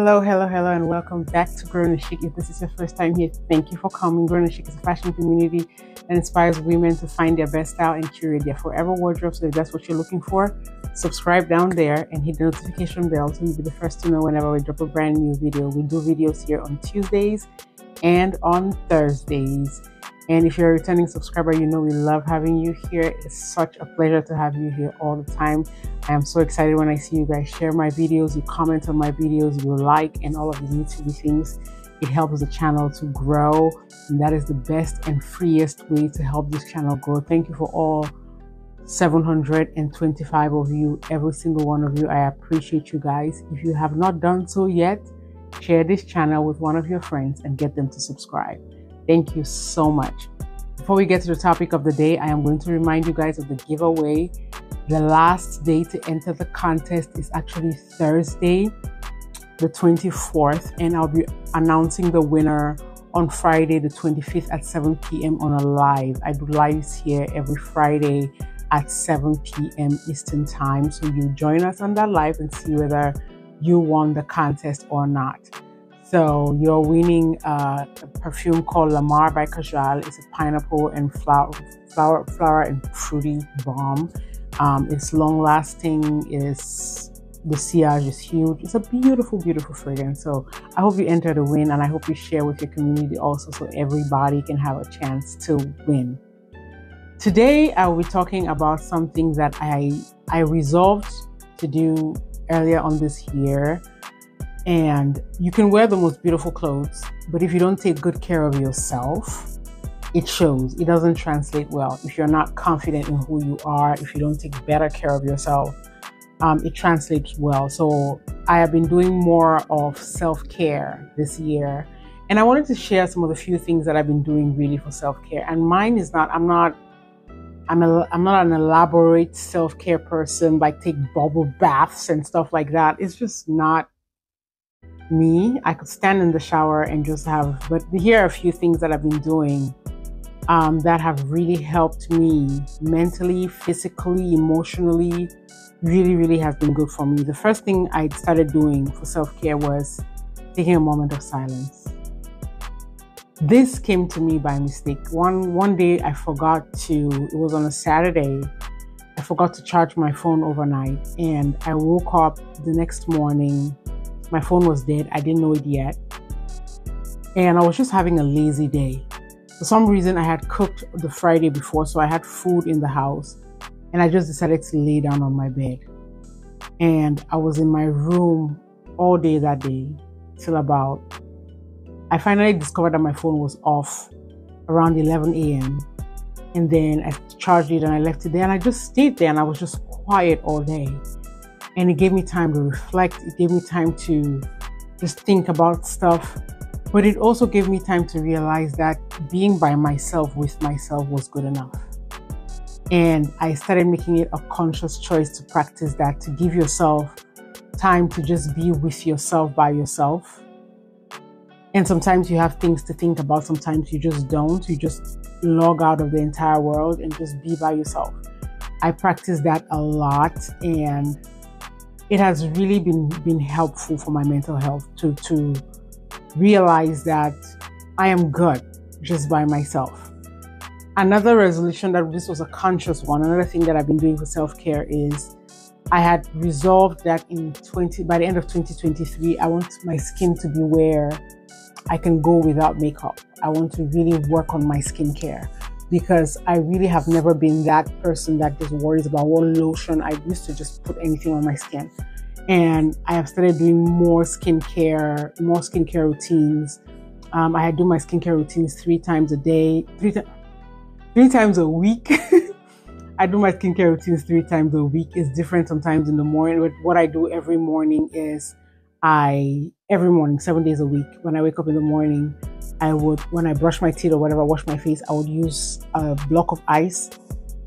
Hello, and welcome back to Grown and Chic. If this is your first time here, thank you for coming. Grown and Chic is a fashion community that inspires women to find their best style and curate their forever wardrobe. So if that's what you're looking for, subscribe down there and hit the notification bell so you'll be the first to know whenever we drop a brand new video. We do videos here on Tuesdays and on Thursdays. And if you're a returning subscriber, you know we love having you here. It's such a pleasure to have you here all the time. I am so excited when I see you guys share my videos, you comment on my videos, you like, and all of the YouTube things. It helps the channel to grow, and that is the best and freest way to help this channel grow. Thank you for all 725 of you, every single one of you. I appreciate you guys. If you have not done so yet, share this channel with one of your friends and get them to subscribe. Thank you so much. Before we get to the topic of the day, I am going to remind you guys of the giveaway. The last day to enter the contest is actually Thursday, the 24th, and I'll be announcing the winner on Friday, the 25th at 7 p.m. on a live. I do lives here every Friday at 7 p.m. Eastern time. So you join us on that live and see whether you won the contest or not. So you're winning a perfume called Lamar by Kajal. It's a pineapple and flower and fruity balm. It's long lasting. The sillage is huge. It's a beautiful, beautiful fragrance. So I hope you enter the win, and I hope you share with your community also so everybody can have a chance to win. Today I will be talking about something that I resolved to do earlier on this year. And you can wear the most beautiful clothes, but if you don't take good care of yourself, it shows. It doesn't translate well. If you're not confident in who you are, if you don't take better care of yourself, it translates well. So I have been doing more of self-care this year, and I wanted to share some of the few things that I've been doing really for self-care. And mine is not, I'm not an elaborate self-care person, like take bubble baths and stuff like that. It's just not me. I could stand in the shower and just but here are a few things that I've been doing that have really helped me mentally, physically, emotionally. Really has been good for me. The first thing I started doing for self-care was taking a moment of silence. This came to me by mistake. One day I forgot to, it was on a Saturday, I forgot to charge my phone overnight, and I woke up the next morning. My phone was dead. I didn't know it yet. And I was just having a lazy day. For some reason, I had cooked the Friday before, so I had food in the house. And I just decided to lay down on my bed. And I was in my room all day that day till I finally discovered that my phone was off around 11 a.m. And then I charged it and I left it there. And I just stayed there and I was just quiet all day. And it gave me time to reflect. It gave me time to just think about stuff. But it also gave me time to realize that being by myself, with myself, was good enough. And I started making it a conscious choice to practice that, to give yourself time to just be with yourself, by yourself. And sometimes you have things to think about. Sometimes you just don't. You just log out of the entire world and just be by yourself. I practice that a lot, and it has really been helpful for my mental health to realize that I am good just by myself. Another resolution, that this was a conscious one, another thing that I've been doing for self-care is I had resolved that by the end of 2023, I want my skin to be where I can go without makeup. I want to really work on my skincare, because I really have never been that person that just worries about what lotion. I used to just put anything on my skin. And I have started doing more skincare routines. I do my skincare routines 3 times a day, 3 times a week. I do my skincare routines 3 times a week. It's different sometimes in the morning, but what I do every morning is every morning, 7 days a week, when I wake up in the morning, when I brush my teeth or whatever, wash my face, I would use a block of ice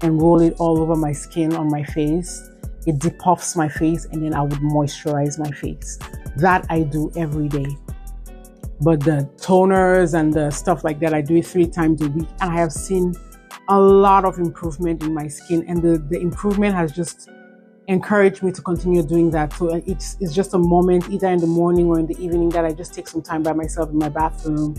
and roll it all over my skin on my face. It depuffs my face, and then I would moisturize my face. That I do every day. But the toners and the stuff like that, I do it 3 times a week, and I have seen a lot of improvement in my skin, and the improvement has just encouraged me to continue doing that. So it's just a moment, either in the morning or in the evening, that I just take some time by myself in my bathroom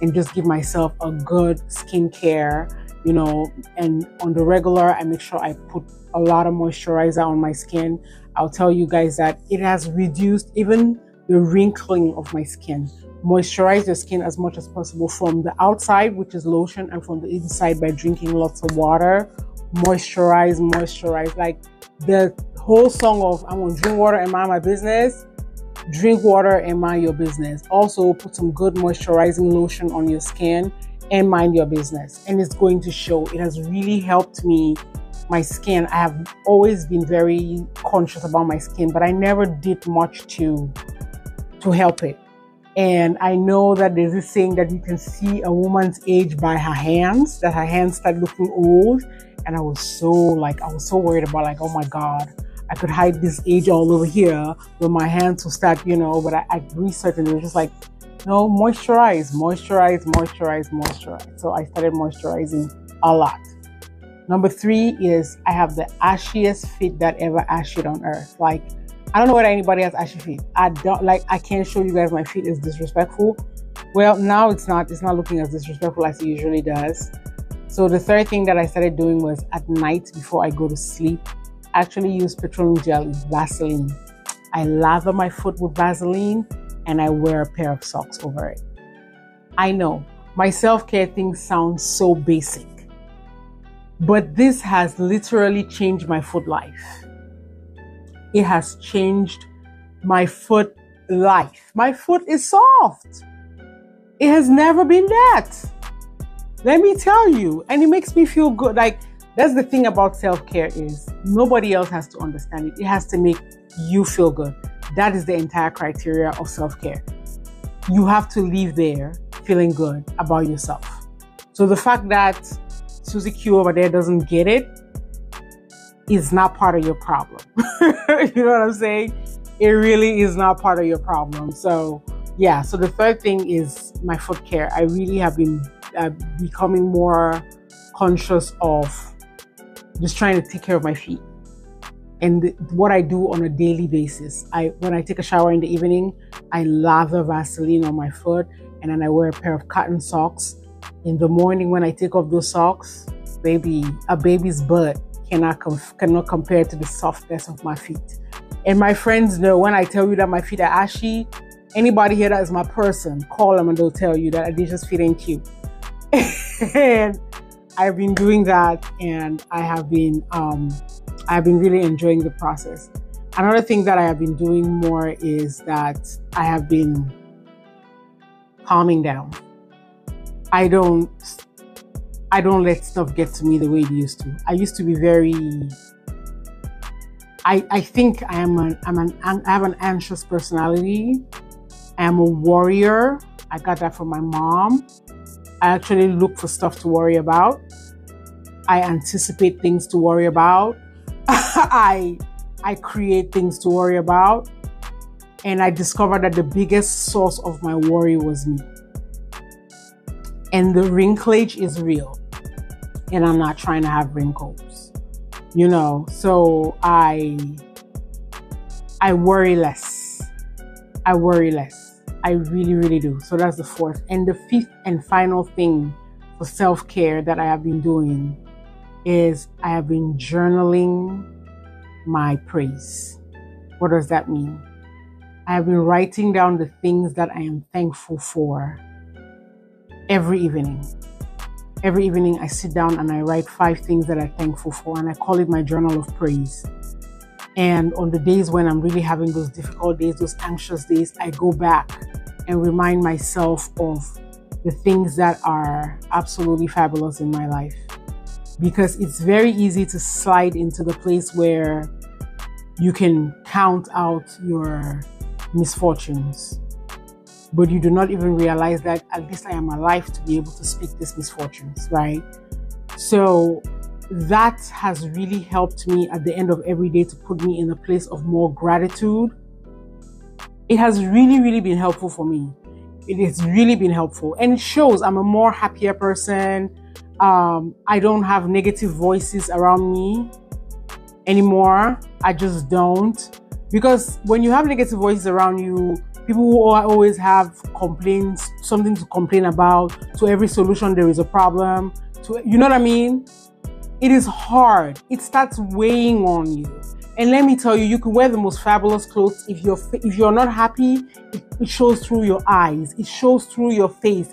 and just give myself a good skincare, and on the regular, I make sure I put a lot of moisturizer on my skin. I'll tell you guys that it has reduced even the wrinkling of my skin. Moisturize your skin as much as possible from the outside, which is lotion, and from the inside by drinking lots of water. Moisturize. Like the whole song of "I'm gonna drink water and mind my business." Drink water and mind your business. Also, put some good moisturizing lotion on your skin and mind your business. And it's going to show. It has really helped me. My skin, I have always been very conscious about my skin, but I never did much to help it. And I know that there's this saying that you can see a woman's age by her hands, that her hands start looking old. And I was so worried about, like, oh my God, I could hide this age all over here, but my hands will start, but I researched and it was just like, no, moisturize. So I started moisturizing a lot. Number 3 is I have the ashiest feet that ever ashed on earth. Like, I don't know whether anybody has ashy feet. I can't show you guys my feet is disrespectful. Well, now it's not looking as disrespectful as it usually does. So the third thing that I started doing was at night before I go to sleep, actually use petroleum jelly, Vaseline. I lather my foot with Vaseline and I wear a pair of socks over it. I know my self-care thing sounds so basic, but this has literally changed my foot life. It has changed my foot life. My foot is soft. It has never been that. Let me tell you, and it makes me feel good. Like, that's the thing about self-care is nobody else has to understand it. It has to make you feel good. That is the entire criteria of self-care. You have to leave there feeling good about yourself. So the fact that Susie Q over there doesn't get it is not part of your problem. You know what I'm saying? It really is not part of your problem. So yeah, so the third thing is my foot care. I really have been becoming more conscious of just trying to take care of my feet. And what I do on a daily basis, when I take a shower in the evening, I lather Vaseline on my foot, and then I wear a pair of cotton socks. In the morning when I take off those socks, a baby's butt cannot compare to the softness of my feet. And my friends know when I tell you that my feet are ashy, anybody here that is my person, call them and they'll tell you that they just feet ain't cute. And I've been doing that, and I have been really enjoying the process. Another thing that I have been doing more is that I have been calming down. I don't let stuff get to me the way it used to. I used to be very, I think I have an anxious personality. I am a worrier. I got that from my mom. I actually look for stuff to worry about. I anticipate things to worry about. I create things to worry about. And I discovered that the biggest source of my worry was me. And the wrinklage is real. And I'm not trying to have wrinkles. So I worry less. I worry less. I really, really do. So that's the fourth. And the fifth and final thing for self-care that I have been doing is I have been journaling my praise. What does that mean? I have been writing down the things that I am thankful for every evening. Every evening I sit down and I write 5 things that I'm thankful for, and I call it my journal of praise. And on the days when I'm really having those difficult days, those anxious days, I go back and remind myself of the things that are absolutely fabulous in my life. Because it's very easy to slide into the place where you can count out your misfortunes, but you do not even realize that at least I am alive to be able to speak these misfortunes, right? So that has really helped me at the end of every day to put me in a place of more gratitude. It has really, really been helpful for me. It has really been helpful. And it shows I'm a more happier person. I don't have negative voices around me. anymore. I just don't. Because when you have negative voices around you, people who always have complaints, something to complain about, to every solution there is a problem, you know what I mean? It is hard. It starts weighing on you. And let me tell you, you can wear the most fabulous clothes. If you're not happy, it shows through your eyes. It shows through your face.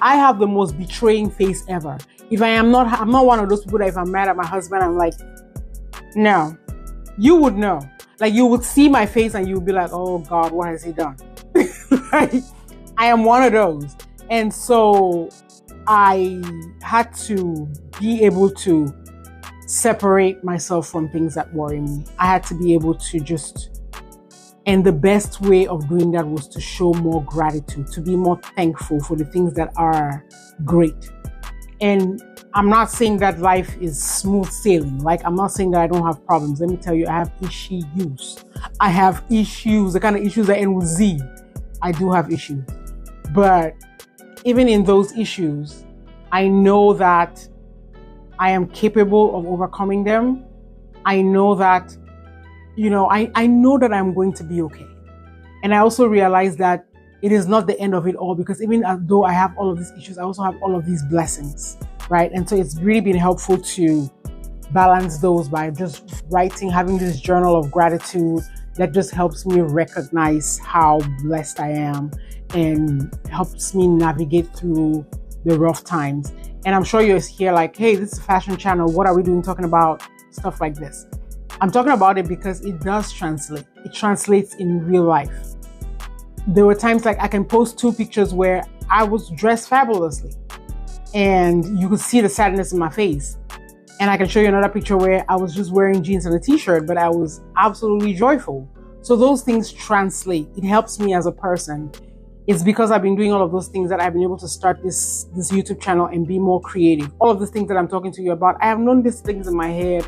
I have the most betraying face ever. I'm not one of those people that if I'm mad at my husband, I'm like, no. You would know. Like, you would see my face and you would be like, oh God, what has he done? Like, I am one of those. And so I had to be able to separate myself from things that worry me. I had to be able to and the best way of doing that was to show more gratitude, to be more thankful for the things that are great. And I'm not saying that life is smooth sailing. Like, I'm not saying that I don't have problems. Let me tell you, I have issues. I have issues, the kind of issues that end with Z. I do have issues. But even in those issues, I know that I am capable of overcoming them. I know that, I know that I'm going to be okay. And I also realize that it is not the end of it all, because even though I have all of these issues, I also have all of these blessings, right? And so it's really been helpful to balance those by just writing, having this journal of gratitude that just helps me recognize how blessed I am and helps me navigate through the rough times. And I'm sure you're here like, hey, this is a fashion channel. What are we doing talking about stuff like this? I'm talking about it because it does translate. It translates in real life. There were times like I can post 2 pictures where I was dressed fabulously and you could see the sadness in my face. And I can show you another picture where I was just wearing jeans and a t-shirt, but I was absolutely joyful. So those things translate. It helps me as a person. It's because I've been doing all of those things that I've been able to start this YouTube channel and be more creative. All of the things that I'm talking to you about, I have known these things in my head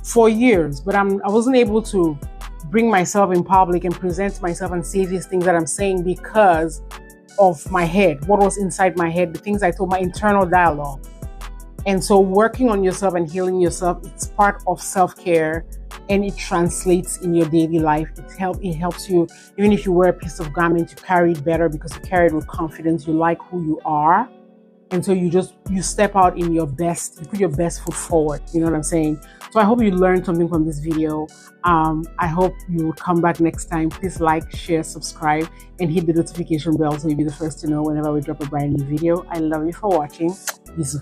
for years, but I wasn't able to bring myself in public and present myself and say these things that I'm saying because of my head, what was inside my head, the things I told, my internal dialogue. And so working on yourself and healing yourself, it's part of self-care, and it translates in your daily life. It helps you, even if you wear a piece of garment, you carry it better because you carry it with confidence. You like who you are. And so you step out in your best, you put your best foot forward. You know what I'm saying? So I hope you learned something from this video. I hope you will come back next time. Please like, share, subscribe, and hit the notification bell so you'll be the first to know whenever we drop a brand new video. I love you for watching. Peace.